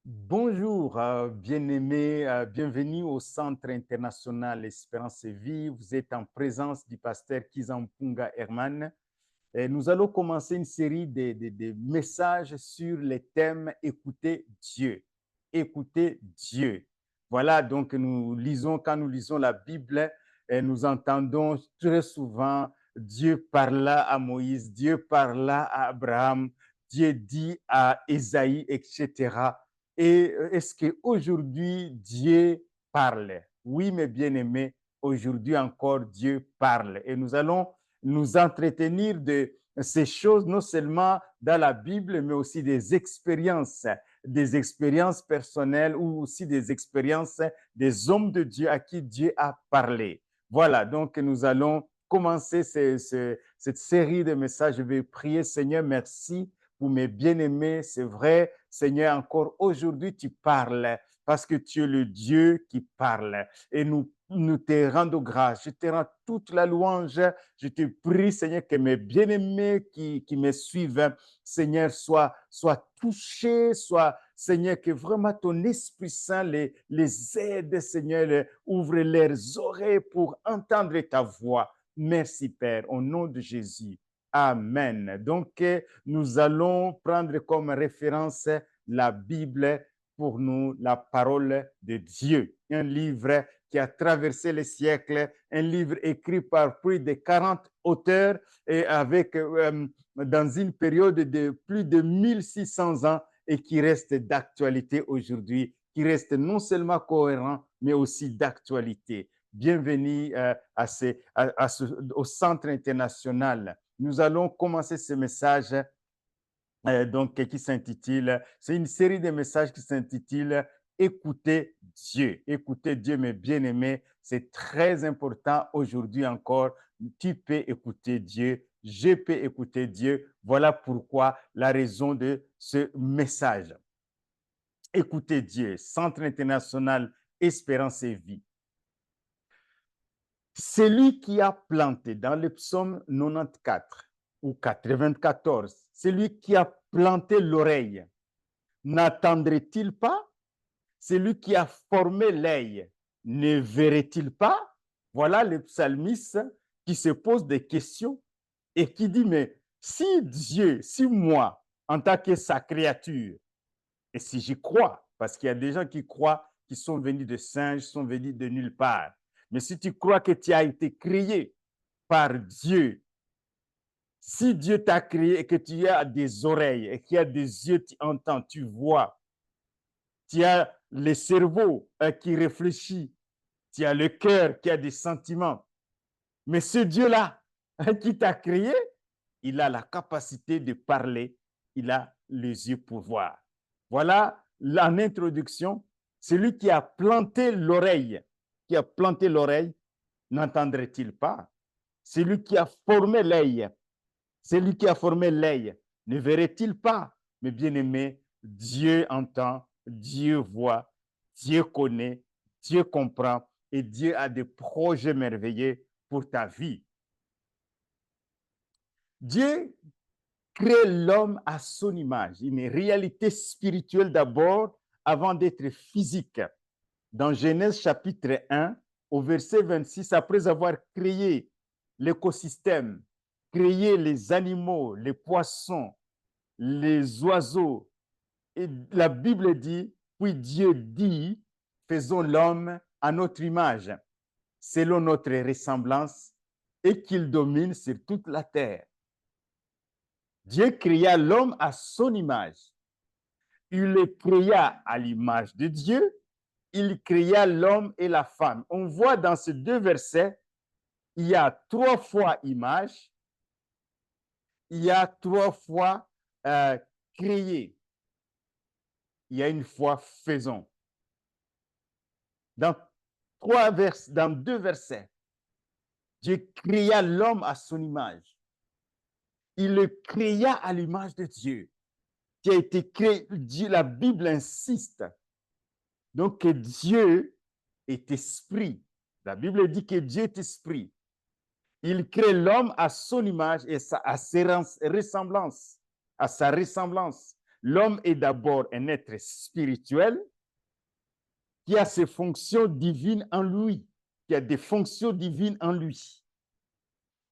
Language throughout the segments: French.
Bonjour, bien-aimés, bienvenue au Centre international Espérance et Vie. Vous êtes en présence du pasteur Kizampunga Herman. Et nous allons commencer une série de messages sur les thèmes Écoutez Dieu. Écoutez Dieu. Voilà, donc quand nous lisons la Bible, nous entendons très souvent Dieu parla à Moïse, Dieu parla à Abraham, Dieu dit à Ésaïe, etc. Et est-ce qu'aujourd'hui, Dieu parle? Oui, mes bien-aimés, aujourd'hui encore, Dieu parle. Et nous allons nous entretenir de ces choses, non seulement dans la Bible, mais aussi des expériences personnelles ou aussi des expériences des hommes de Dieu à qui Dieu a parlé. Voilà, donc nous allons commencer cette série de messages. Je vais prier, Seigneur, merci pour mes bien-aimés. C'est vrai, Seigneur, encore aujourd'hui, tu parles parce que tu es le Dieu qui parle. Et nous te rendons grâce. Je te rends toute la louange. Je te prie, Seigneur, que mes bien-aimés qui me suivent, Seigneur, soient touchés, Seigneur, que vraiment ton Esprit Saint les aide, Seigneur, ouvre leurs oreilles pour entendre ta voix. Merci, Père, au nom de Jésus. Amen. Donc, nous allons prendre comme référence la Bible pour nous, la parole de Dieu, un livre qui a traversé les siècles, un livre écrit par plus de 40 auteurs et dans une période de plus de 1600 ans et qui reste d'actualité aujourd'hui, qui reste non seulement cohérent, mais aussi d'actualité. Bienvenue au Centre international. Nous allons commencer ce message qui s'intitule, c'est une série de messages qui s'intitule Écoutez Dieu. Écoutez Dieu, mes bien-aimés, c'est très important aujourd'hui encore. Tu peux écouter Dieu, je peux écouter Dieu. Voilà pourquoi la raison de ce message. Écoutez Dieu, Centre international Espérance et Vie. Celui qui a planté dans le psaume 94 ou 94, celui qui a planté l'oreille, n'attendrait-il pas? Celui qui a formé l'œil, ne verrait-il pas? Voilà le psalmiste qui se pose des questions et qui dit, mais si Dieu, si moi, en tant que sa créature, et si j'y crois, parce qu'il y a des gens qui croient qu'ils sont venus de singes, sont venus de nulle part, mais si tu crois que tu as été créé par Dieu, si Dieu t'a créé et que tu as des oreilles et qu'il y a des yeux, tu entends, tu vois, tu as le cerveau qui réfléchit, tu as le cœur qui a des sentiments. Mais ce Dieu-là qui t'a créé, il a la capacité de parler, il a les yeux pour voir. Voilà en introduction, celui qui a planté l'oreille, n'entendrait-il pas? Celui qui a formé l'œil, celui qui a formé l'œil, ne verrait-il pas? Mais bien aimé, Dieu entend, Dieu voit, Dieu connaît, Dieu comprend et Dieu a des projets merveilleux pour ta vie. Dieu crée l'homme à son image, une réalité spirituelle d'abord avant d'être physique. Dans Genèse chapitre 1, au verset 26, après avoir créé l'écosystème, créé les animaux, les poissons, les oiseaux, et la Bible dit, puis Dieu dit, faisons l'homme à notre image, selon notre ressemblance, et qu'il domine sur toute la terre. Dieu créa l'homme à son image. Il le créa à l'image de Dieu. Il créa l'homme et la femme. On voit dans ces deux versets, il y a 3 fois image, il y a 3 fois créé, il y a une fois faisons. Dans dans 2 versets, Dieu créa l'homme à son image. Il le créa à l'image de Dieu, qui a été créé. La Bible insiste. Donc, que Dieu est esprit. La Bible dit que Dieu est esprit. Il crée l'homme à son image et à sa ressemblance. L'homme est d'abord un être spirituel qui a ses fonctions divines en lui, qui a des fonctions divines en lui.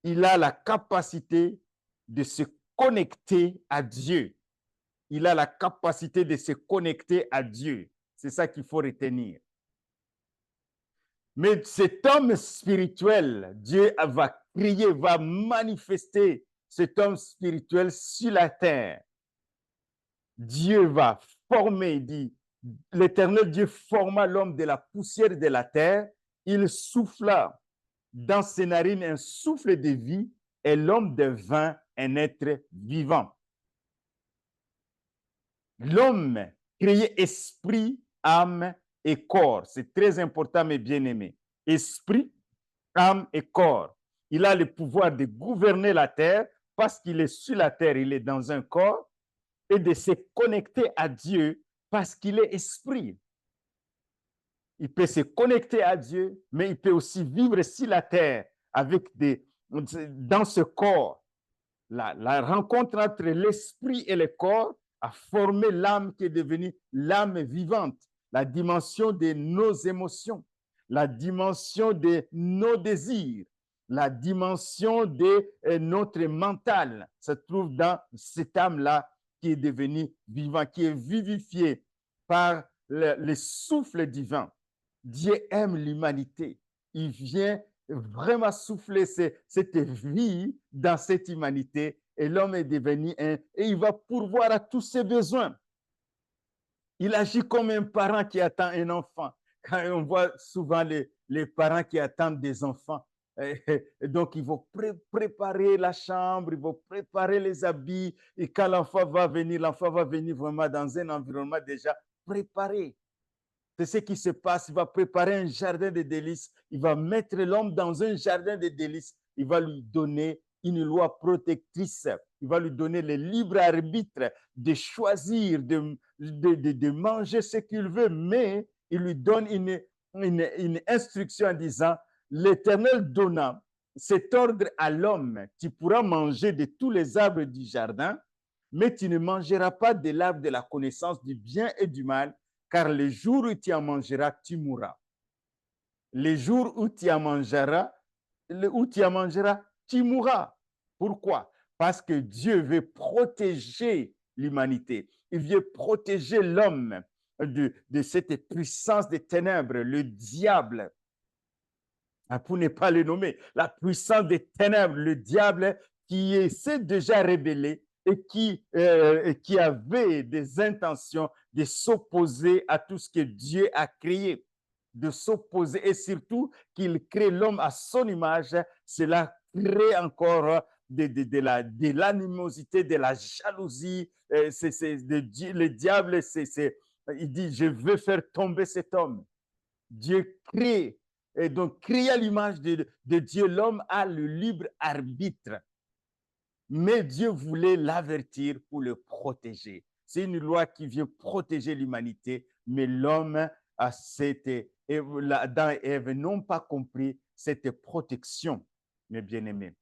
Il a la capacité de se connecter à Dieu. Il a la capacité de se connecter à Dieu. C'est ça qu'il faut retenir. Mais cet homme spirituel, Dieu va créer, va manifester cet homme spirituel sur la terre. Dieu va former, dit l'Éternel Dieu forma l'homme de la poussière de la terre, il souffla dans ses narines un souffle de vie et l'homme devint un être vivant. L'homme créé esprit, âme et corps. C'est très important, mes bien-aimés. Esprit, âme et corps. Il a le pouvoir de gouverner la terre parce qu'il est sur la terre, il est dans un corps, et de se connecter à Dieu parce qu'il est esprit. Il peut se connecter à Dieu, mais il peut aussi vivre sur la terre avec dans ce corps. La rencontre entre l'esprit et le corps a formé l'âme qui est devenue l'âme vivante, la dimension de nos émotions, la dimension de nos désirs, la dimension de notre mental se trouve dans cette âme-là qui est devenue vivante, qui est vivifiée par le souffle divin. Dieu aime l'humanité. Il vient vraiment souffler cette vie dans cette humanité et l'homme est devenu un et il va pourvoir à tous ses besoins. Il agit comme un parent qui attend un enfant. Quand on voit souvent les parents qui attendent des enfants, et donc ils vont préparer la chambre, ils vont préparer les habits et quand l'enfant va venir vraiment dans un environnement déjà préparé. C'est ce qui se passe. Il va préparer un jardin de délices. Il va mettre l'homme dans un jardin de délices. Il va lui donner une loi protectrice. Il va lui donner le libre arbitre de choisir, de manger ce qu'il veut, mais il lui donne une instruction en disant, l'Éternel donna cet ordre à l'homme, tu pourras manger de tous les arbres du jardin, mais tu ne mangeras pas de l'arbre de la connaissance du bien et du mal, car le jour où tu en mangeras, tu mourras. Le jour où tu en mangeras, tu mourras. Pourquoi? Parce que Dieu veut protéger l'humanité. Il veut protéger l'homme de cette puissance des ténèbres, le diable. Pour ne pas le nommer, la puissance des ténèbres, le diable qui s'est déjà révélé et qui avait des intentions de s'opposer à tout ce que Dieu a créé, de s'opposer et surtout qu'il crée l'homme à son image, cela crée encore de l'animosité, de la jalousie. Le diable, il dit, je veux faire tomber cet homme. Dieu crée, et donc créé à l'image de Dieu, l'homme a le libre arbitre. Mais Dieu voulait l'avertir pour le protéger. C'est une loi qui vient protéger l'humanité, mais l'homme, Adam et Ève n'ont pas compris cette protection, mes bien-aimés.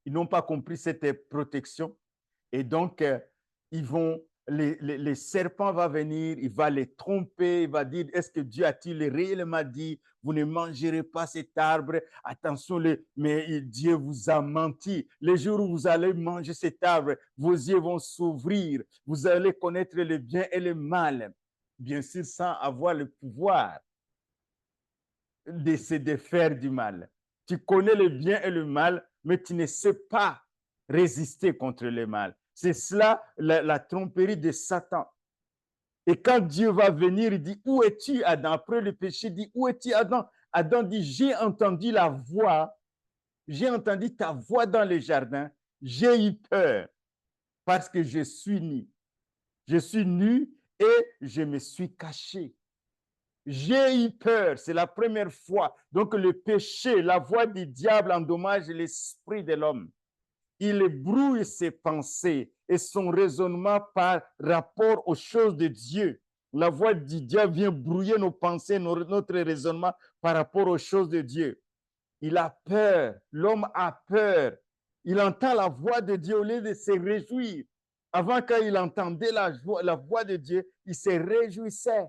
Ils n'ont pas compris cette protection et donc ils vont, les serpents va venir, il va les tromper, il va dire, est-ce que Dieu a-t-il réellement dit, vous ne mangerez pas cet arbre, attention, mais Dieu vous a menti. Les jours où vous allez manger cet arbre, vos yeux vont s'ouvrir, vous allez connaître le bien et le mal, bien sûr sans avoir le pouvoir de se défaire du mal. Tu connais le bien et le mal, mais tu ne sais pas résister contre le mal. C'est cela la tromperie de Satan. Et quand Dieu va venir, il dit, où es-tu, Adam? Après le péché, il dit, où es-tu, Adam? Adam dit, j'ai entendu ta voix dans le jardin, j'ai eu peur parce que je suis nu. Je suis nu et je me suis caché. J'ai eu peur, c'est la première fois. Donc le péché, la voix du diable endommage l'esprit de l'homme. Il brouille ses pensées et son raisonnement par rapport aux choses de Dieu. La voix du diable vient brouiller nos pensées, notre raisonnement par rapport aux choses de Dieu. Il a peur, l'homme a peur. Il entend la voix de Dieu au lieu de se réjouir. Avant, quand il entendait la voix de Dieu, il se réjouissait.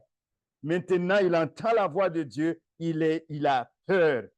Maintenant, il entend la voix de Dieu, il a peur,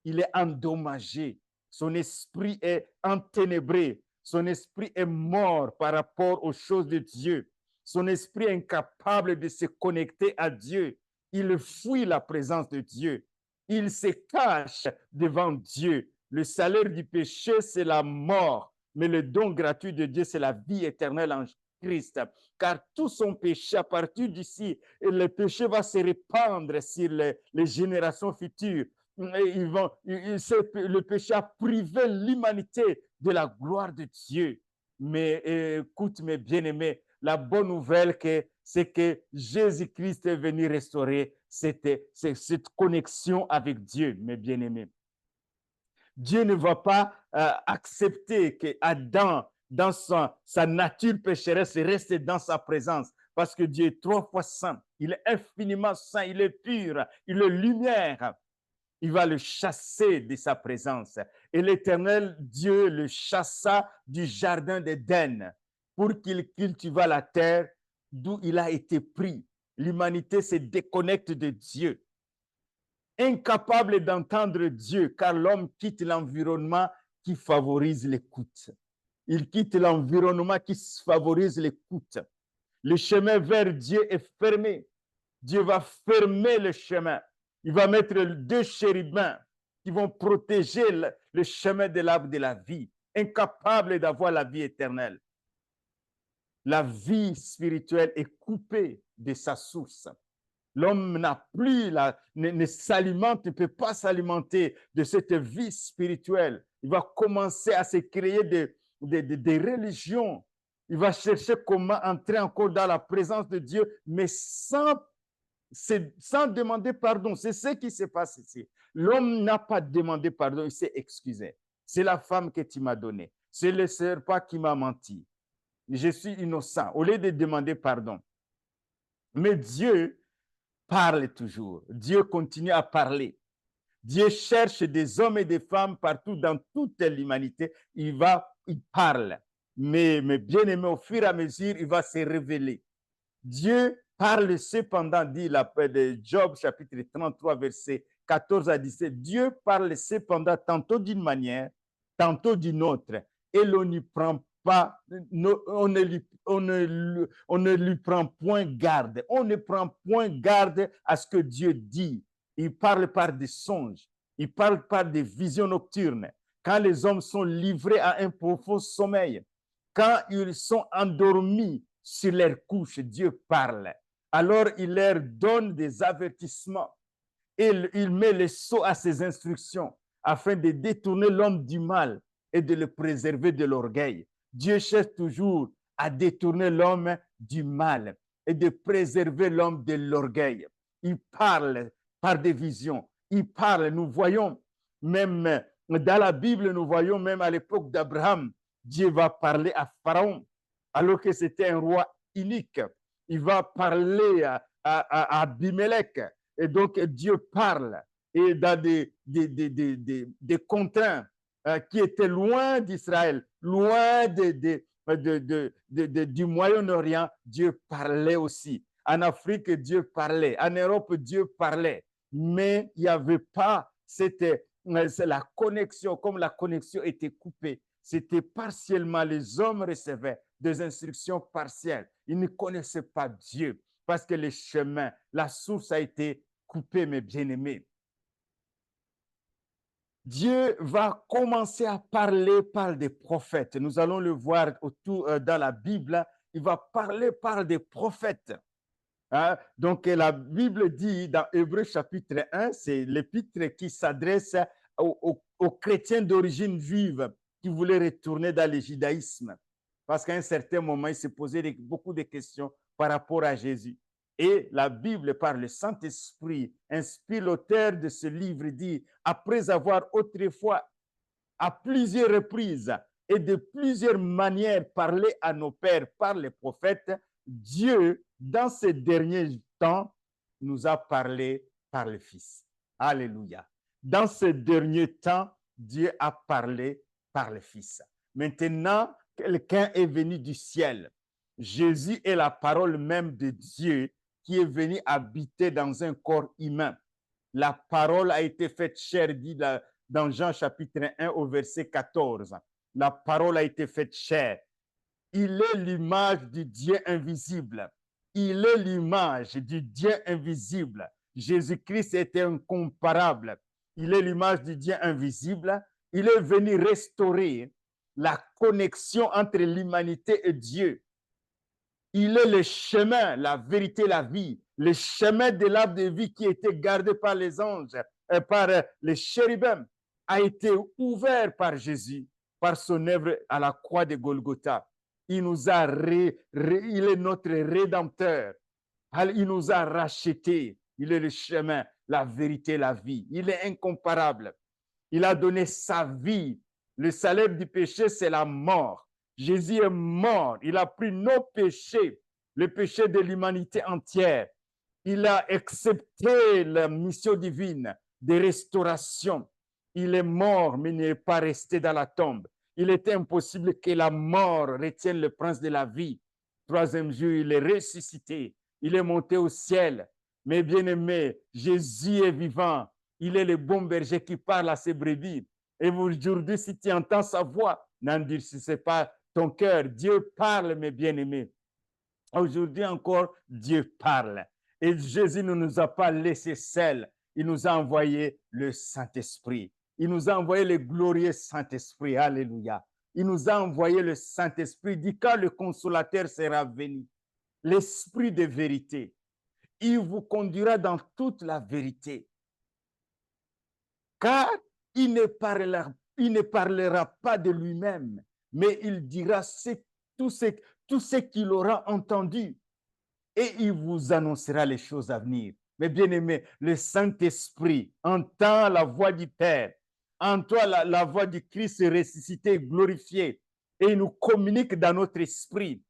il est endommagé. Son esprit est enténébré. Son esprit est mort par rapport aux choses de Dieu. Son esprit est incapable de se connecter à Dieu. Il fuit la présence de Dieu. Il se cache devant Dieu. Le salaire du péché, c'est la mort, mais le don gratuit de Dieu, c'est la vie éternelle en Christ. Car tout son péché, à partir d'ici, le péché va se répandre sur les générations futures. Le péché a privé l'humanité de la gloire de Dieu. Mais écoute, mes bien-aimés, la bonne nouvelle, c'est que Jésus-Christ est venu restaurer cette connexion avec Dieu, mes bien-aimés. Dieu ne va pas accepter que Adam, dans sa nature pécheresse, reste dans sa présence, parce que Dieu est 3 fois saint. Il est infiniment saint, il est pur, il est lumière. Il va le chasser de sa présence. Et l'Éternel Dieu le chassa du jardin d'Éden pour qu'il cultive la terre d'où il a été pris. L'humanité se déconnecte de Dieu. Incapable d'entendre Dieu, car l'homme quitte l'environnement qui favorise l'écoute. Il quitte l'environnement qui favorise l'écoute. Le chemin vers Dieu est fermé. Dieu va fermer le chemin. Il va mettre 2 chérubins qui vont protéger le chemin de l'arbre de la vie, incapable d'avoir la vie éternelle. La vie spirituelle est coupée de sa source. L'homme n'a plus, ne s'alimente, ne peut pas s'alimenter de cette vie spirituelle. Il va commencer à se créer des religions. Il va chercher comment entrer encore dans la présence de Dieu, mais sans demander pardon. C'est ce qui se passe ici. L'homme n'a pas demandé pardon, il s'est excusé. C'est la femme que tu m'as donnée. C'est le serpent qui m'a menti. Je suis innocent, au lieu de demander pardon. Mais Dieu parle toujours. Dieu continue à parler. Dieu cherche des hommes et des femmes partout dans toute l'humanité. Il parle. Mais bien-aimé, au fur et à mesure, il va se révéler. Dieu parle cependant, dit la de Job, chapitre 33, verset 14 à 17. Dieu parle cependant tantôt d'une manière, tantôt d'une autre, et l'on n'y prend pas, on ne lui prend point garde. On ne prend point garde à ce que Dieu dit. Il parle par des songes, il parle par des visions nocturnes. Quand les hommes sont livrés à un profond sommeil, quand ils sont endormis sur leur couche, Dieu parle. Alors il leur donne des avertissements. Il met le sceau à ses instructions afin de détourner l'homme du mal et de le préserver de l'orgueil. Dieu cherche toujours à détourner l'homme du mal et de préserver l'homme de l'orgueil. Il parle par des visions. Il parle, nous voyons même dans la Bible, nous voyons même à l'époque d'Abraham, Dieu va parler à Pharaon, alors que c'était un roi unique. Il va parler à Abimelech. Et donc, Dieu parle. Et dans des contraintes qui étaient loin d'Israël, loin du Moyen-Orient, Dieu parlait aussi. En Afrique, Dieu parlait. En Europe, Dieu parlait. Mais il n'y avait pas la connexion, comme la connexion était coupée. C'était partiellement, les hommes recevaient des instructions partielles. Ils ne connaissaient pas Dieu parce que le chemin, la source a été coupée, mes bien-aimés. Dieu va commencer à parler par des prophètes. Nous allons le voir dans la Bible. Il va parler par des prophètes. Hein? Donc, la Bible dit dans Hébreux chapitre 1, c'est l'épître qui s'adresse aux chrétiens d'origine juive qui voulaient retourner dans le judaïsme. Parce qu'à un certain moment, ils se posaient beaucoup de questions par rapport à Jésus. Et la Bible, par le Saint-Esprit, inspire l'auteur de ce livre, dit, après avoir autrefois, à plusieurs reprises et de plusieurs manières parlé à nos pères par les prophètes, Dieu, dans ces derniers temps, nous a parlé par le Fils. Alléluia. Dans ces derniers temps, Dieu a parlé par le Fils. Maintenant, quelqu'un est venu du ciel. Jésus est la parole même de Dieu qui est venu habiter dans un corps humain. La parole a été faite chair, dit dans Jean chapitre 1 au verset 14. La parole a été faite chair. Il est l'image du Dieu invisible. Il est l'image du Dieu invisible. Jésus-Christ est incomparable. Il est l'image du Dieu invisible. Il est venu restaurer la connexion entre l'humanité et Dieu. Il est le chemin, la vérité, la vie. Le chemin de l'arbre de vie qui était gardé par les anges, par les chérubins, a été ouvert par Jésus, par son œuvre à la croix de Golgotha. Il nous a il est notre rédempteur. Il nous a rachetés. Il est le chemin, la vérité, la vie. Il est incomparable. Il a donné sa vie. Le salaire du péché, c'est la mort. Jésus est mort. Il a pris nos péchés, le péché de l'humanité entière. Il a accepté la mission divine de restauration. Il est mort, mais il n'est pas resté dans la tombe. Il était impossible que la mort retienne le prince de la vie. Troisième jour, il est ressuscité. Il est monté au ciel. Mes bien-aimés, Jésus est vivant. Il est le bon berger qui parle à ses brebis. Et aujourd'hui, si tu entends sa voix, n'endurcissez pas ton cœur. Dieu parle, mes bien-aimés. Aujourd'hui encore, Dieu parle. Et Jésus ne nous a pas laissé seuls. Il nous a envoyé le Saint-Esprit. Il nous a envoyé le glorieux Saint-Esprit. Alléluia. Il nous a envoyé le Saint-Esprit. Dit quand le consolateur sera venu, l'Esprit de vérité, il vous conduira dans toute la vérité. Car il ne parlera pas de lui-même, mais il dira tout ce qu'il aura entendu et il vous annoncera les choses à venir. Mais bien aimé, le Saint-Esprit entend la voix du Père, entend la voix du Christ ressuscité, glorifié, et il nous communique dans notre esprit.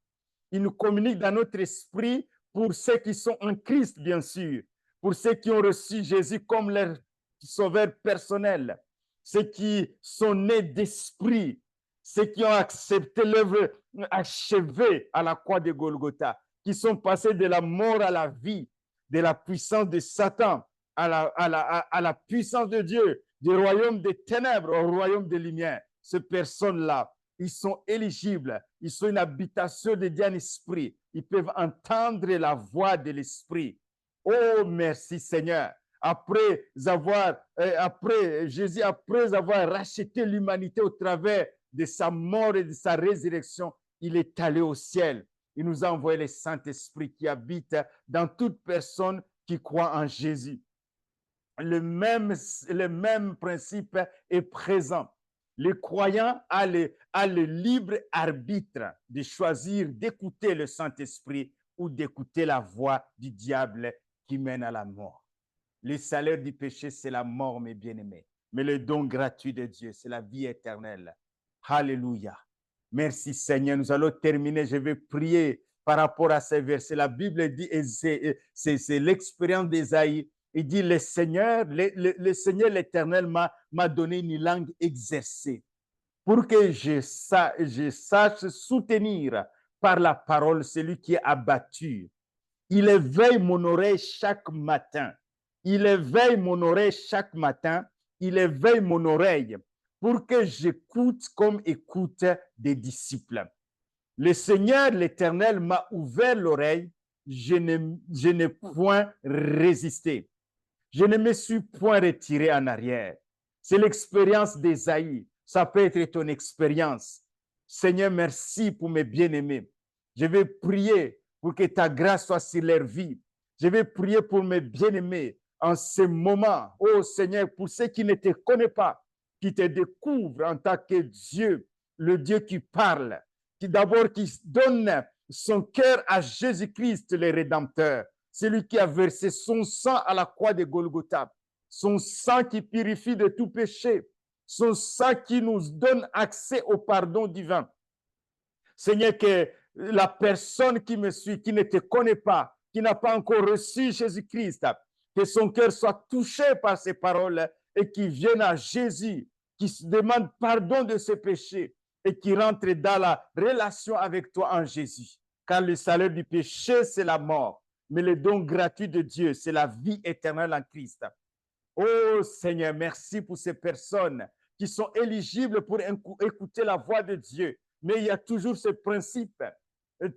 Il nous communique dans notre esprit pour ceux qui sont en Christ, bien sûr, pour ceux qui ont reçu Jésus comme leur sauveur personnel, ceux qui sont nés d'esprit, ceux qui ont accepté l'œuvre achevée à la croix de Golgotha, qui sont passés de la mort à la vie, de la puissance de Satan à la puissance de Dieu, du royaume des ténèbres au royaume des lumières. Ces personnes-là, ils sont éligibles, ils sont une habitation de Dieu en esprit, ils peuvent entendre la voix de l'esprit. Oh, merci Seigneur. Après Jésus, après avoir racheté l'humanité au travers de sa mort et de sa résurrection, il est allé au ciel. Il nous a envoyé le Saint-Esprit qui habite dans toute personne qui croit en Jésus. Le même principe est présent. Le croyant a le libre arbitre de choisir d'écouter le Saint-Esprit ou d'écouter la voix du diable qui mène à la mort. Le salaire du péché, c'est la mort, mes bien-aimés. Mais le don gratuit de Dieu, c'est la vie éternelle. Alléluia. Merci Seigneur. Nous allons terminer. Je vais prier par rapport à ces versets. La Bible dit, et c'est l'expérience d'Ésaïe. Il dit, le Seigneur l'Éternel m'a donné une langue exercée pour que je sache soutenir par la parole celui qui est abattu. Il éveille mon oreille chaque matin. Il éveille mon oreille chaque matin. Il éveille mon oreille pour que j'écoute comme écoute des disciples. Le Seigneur, l'Éternel, m'a ouvert l'oreille. Je n'ai point résisté. Je ne me suis point retiré en arrière. C'est l'expérience d'Ésaïe. Ça peut être ton expérience. Seigneur, merci pour mes bien-aimés. Je vais prier pour que ta grâce soit sur leur vie. Je vais prier pour mes bien-aimés en ce moment. Oh Seigneur, pour ceux qui ne te connaissent pas, qui te découvrent en tant que Dieu, le Dieu qui parle, qui donne son cœur à Jésus-Christ, le Rédempteur, celui qui a versé son sang à la croix de Golgotha, son sang qui purifie de tout péché, son sang qui nous donne accès au pardon divin. Seigneur, que la personne qui me suit, qui ne te connaît pas, qui n'a pas encore reçu Jésus-Christ, que son cœur soit touché par ces paroles et qui vienne à Jésus, qui se demande pardon de ses péchés et qui rentrent dans la relation avec toi en Jésus. Car le salaire du péché, c'est la mort, mais le don gratuit de Dieu, c'est la vie éternelle en Christ. Oh Seigneur, merci pour ces personnes qui sont éligibles pour écouter la voix de Dieu. Mais il y a toujours ce principe.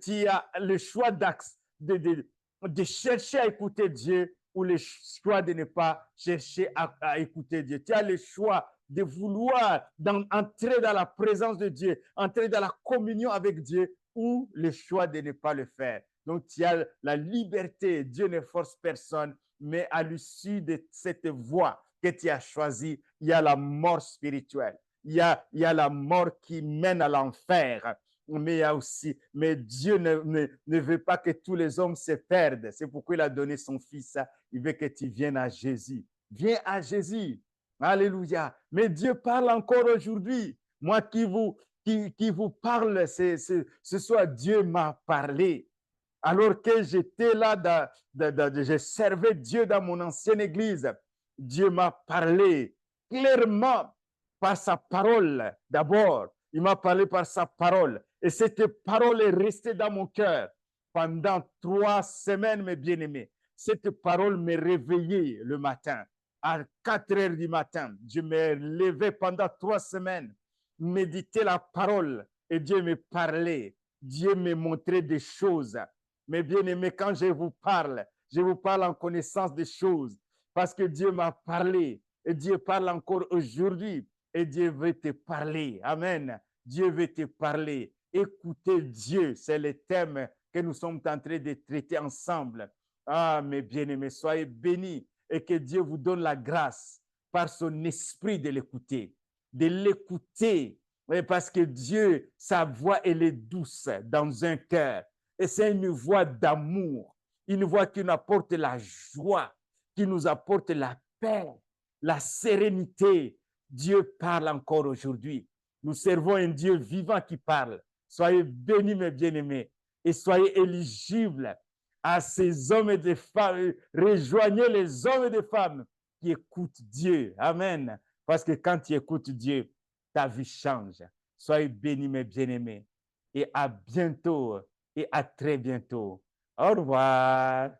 Tu as le choix de chercher à écouter Dieu ou le choix de ne pas chercher à écouter Dieu. Tu as le choix de vouloir entrer dans la présence de Dieu, entrer dans la communion avec Dieu ou le choix de ne pas le faire. Donc, tu as la liberté. Dieu ne force personne, mais à l'issue de cette voie que tu as choisie, il y a la mort spirituelle. Il y a la mort qui mène à l'enfer. Mais il y a aussi, mais Dieu ne veut pas que tous les hommes se perdent. C'est pourquoi il a donné son Fils. Il veut que tu viennes à Jésus. Viens à Jésus. Alléluia. Mais Dieu parle encore aujourd'hui. Moi qui vous parle, ce soir, Dieu m'a parlé. Alors que j'étais là, je servais Dieu dans mon ancienne église, Dieu m'a parlé clairement par sa parole d'abord. Il m'a parlé par sa parole. Et cette parole est restée dans mon cœur pendant 3 semaines, mes bien-aimés. Cette parole me réveillait le matin. À 4 heures du matin, je me levais pendant 3 semaines, méditais la parole et Dieu me parlait. Dieu me montrait des choses. Mes bien-aimés, quand je vous parle en connaissance des choses parce que Dieu m'a parlé et Dieu parle encore aujourd'hui et Dieu veut te parler. Amen. Dieu veut te parler. Écoutez Dieu, c'est le thème que nous sommes en train de traiter ensemble. Ah, mes bien-aimés, soyez bénis et que Dieu vous donne la grâce par son esprit de l'écouter. Parce que Dieu, sa voix, elle est douce dans un cœur. Et c'est une voix d'amour, une voix qui nous apporte la joie, qui nous apporte la paix, la sérénité. Dieu parle encore aujourd'hui. Nous servons un Dieu vivant qui parle. Soyez bénis, mes bien-aimés, et soyez éligibles à ces hommes et des femmes. Rejoignez les hommes et des femmes qui écoutent Dieu. Amen. Parce que quand tu écoutes Dieu, ta vie change. Soyez bénis, mes bien-aimés, et à bientôt et à très bientôt. Au revoir.